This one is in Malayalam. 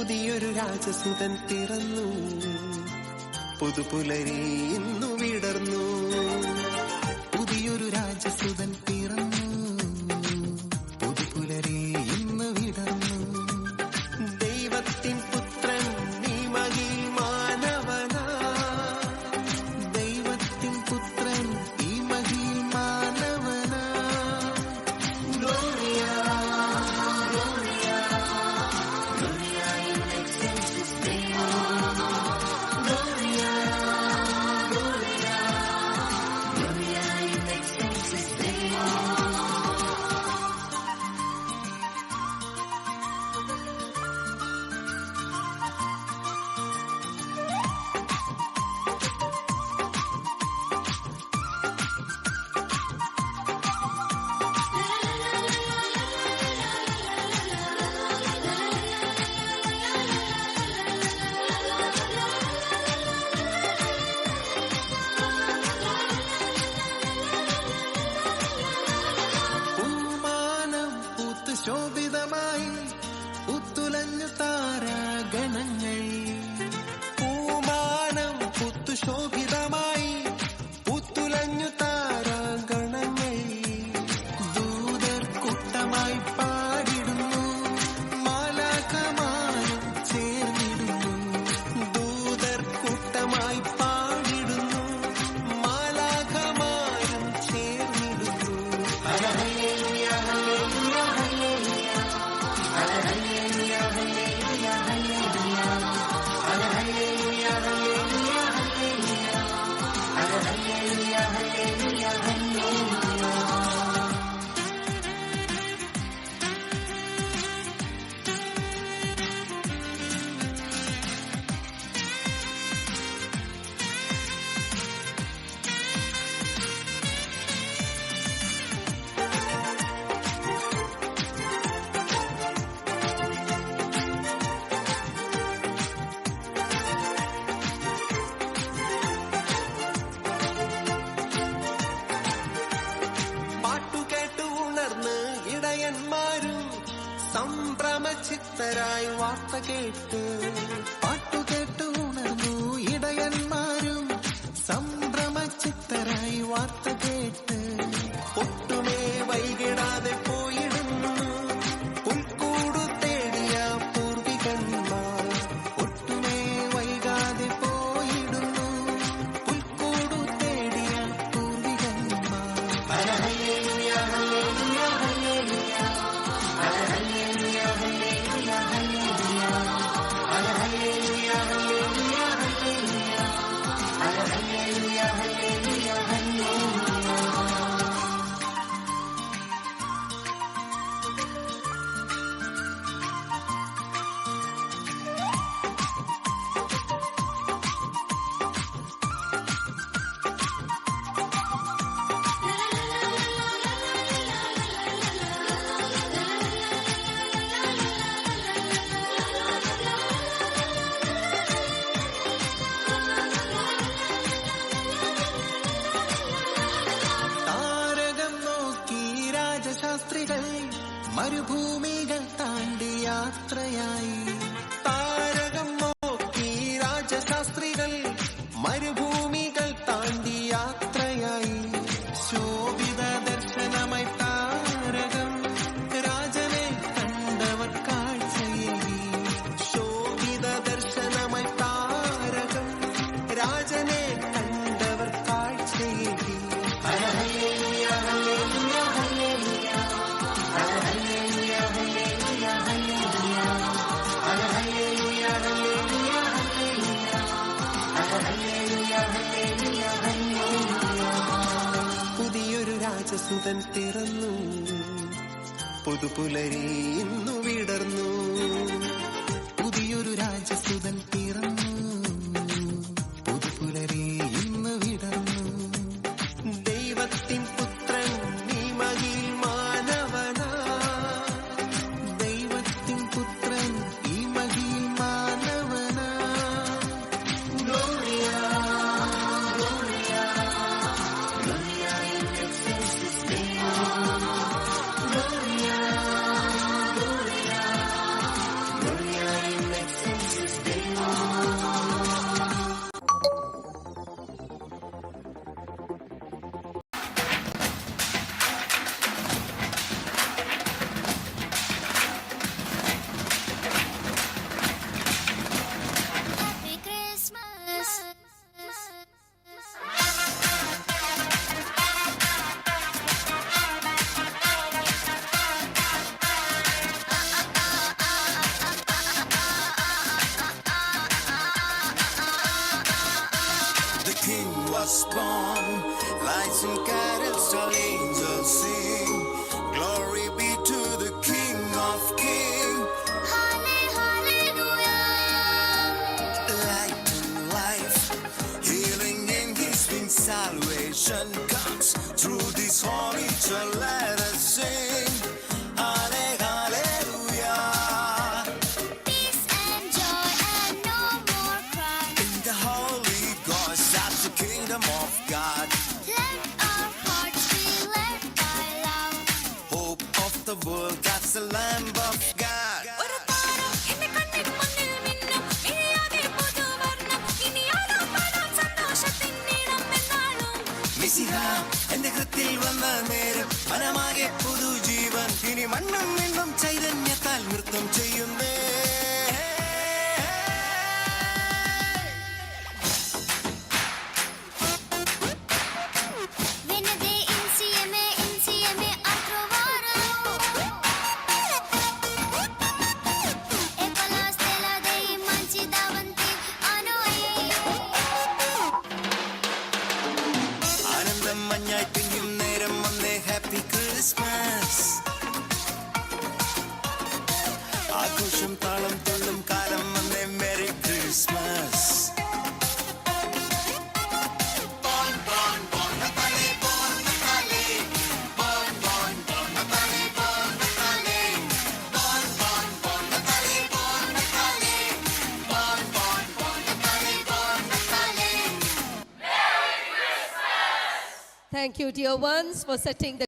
പുതിയൊരു രാജസുതൻ പിറന്നു, പുതുപുലരി ഇന്നു വിടർന്നു. പുതിയൊരു രാജസുതൻ പിറന്നു, പുതുപുലരി ഇന്ന് വിടർന്നു. ദൈവത്തിൻ പുത്രൻ നീ മഹിയിൽ മാനവനാ, ദൈവത്തിൻ പുത്രൻ ഈ മഹിയിൽ മാനവനാ. ഗ്ലോറിയ ഗ്ലോറിയ ഗ്ലോറിയ ഇൻ എക്സെൽസിസ് ദേവോ, ഗ്ലോറിയ ഗ്ലോറിയ ഗ്ലോറിയ ഇൻ എക്സെൽസിസ് ദേവോ. ശോഭിതമായി പുത്തുലഞ്ഞു താരാഗണങ്ങൾ, പൂമാനം പുത്തു ശോഭിതമായി പുത്തുലഞ്ഞു താരാഗണങ്ങൾ. ദൂതർ കൂട്ടമായി പാടിടുന്നു, മാലാഖമാരും ചേർന്നിടുന്നു. ദൂതർ കൂട്ടമായി പാടിടുന്നു, മാലാഖമാരും ചേർന്നിടുന്നു. ഹല്ലേലൂയ ഹല്ലേലൂയ ഇടയന്മാരും സംഭ്രമചിത്തരായി വാർത്ത കേട്ട്, പാട്ടുകേട്ട് ഉണർന്നു ഇടയന്മാരും സംഭ്രമചിത്തരായി വാർത്ത കേട്ട്. ഒട്ടുമേ വൈകിടാതെ പോയിടുന്നു പുൽക്കൂടു തേടിയ പൂർവികന്മാർ. ഒട്ടുമേ വൈകാതെ പോയിടുന്നു പുൽക്കൂടു തേടിയ പൂർവികന്മാർ. Hallelujah hallelujah hallelujah hallelujah hallelujah hallelujah hallelujah hallelujah hallelujah hallelujah hallelujah. താരകം നോക്കി രാജശാസ്ത്രികൾ മരുഭൂമികൾ താണ്ടി യാത്രയായി. താരകം നോക്കി രാജശാസ്ത്രികൾ മരുഭൂമികൾ താണ്ടി യാത്രയായി. ശോഭിത ദർശനമായി താരകം രാജനെ കണ്ടവർ കാഴ്ചയേകി. ശോഭിത ദർശനമായി താരകം രാജനെ കണ്ടവർ കാഴ്ചയേകി. Hallelujah hallelujah hallelujah hallelujah hallelujah hallelujah hallelujah hallelujah hallelujah hallelujah hallelujah. പുതിയൊരു രാജസുതൻ പിറന്നു, പുതുപുലരി ഇന്നു വിടർന്നു. പുതിയൊരു രാജസുതൻ പിറന്നു, പുതുപുലരി ഇന്ന് വിടർന്നു. ദൈവത്തിൻ പുത്രൻ നീ മഹിയിൽ മാനവനാ, ദൈവത്തിൻ പുത്രൻ ഈ മഹിയിൽ മാനവനാ. ഗ്ലോറിയ ഗ്ലോറിയ ഗ്ലോറിയ ഇൻ എക്സെൽസിസ് ദേവോ, ഗ്ലോറിയ ഗ്ലോറിയ was born. Lights and carols, all angels sing. Glory be to the King of Kings. Hallelujah. Light and life, healing in His wings, salvation comes through this holy church. Let us sing. Hallelujah. Peace and joy and no more crime. In the Holy Ghost, that's the kingdom of God. Let our hearts be led by love. Hope of the world, that's the Lamb of God. ഒരു താരം എന്റെ കണ്ണിൻ മുന്നിൽ മിന്നും. മിഴിയാകെ പുതുവർണ്ണം. ഇനി ആലാപനം സന്തോഷത്തിൻ നീളം എന്നാളും. മിശിഹ എന്റെ ഹൃത്തിൽ വന്ന നേരം മനമാകെ പുതുജീവൻ. ഇനി മണ്ണും മിണ്ണും ചൈതന്യത്താൽ നൃത്തം ചെയ്യുന്നേ. Venite insieme a trovare. E con la stella dei manci davanti a noi. ആനന്ദം മഞ്ഞായി പിന്നും നേരം വന്നേ. Happy Christmas. ആഘോഷം താളം തുള്ളും കാലം വന്നേ. Merry Christmas. Thank you, dear ones, for setting the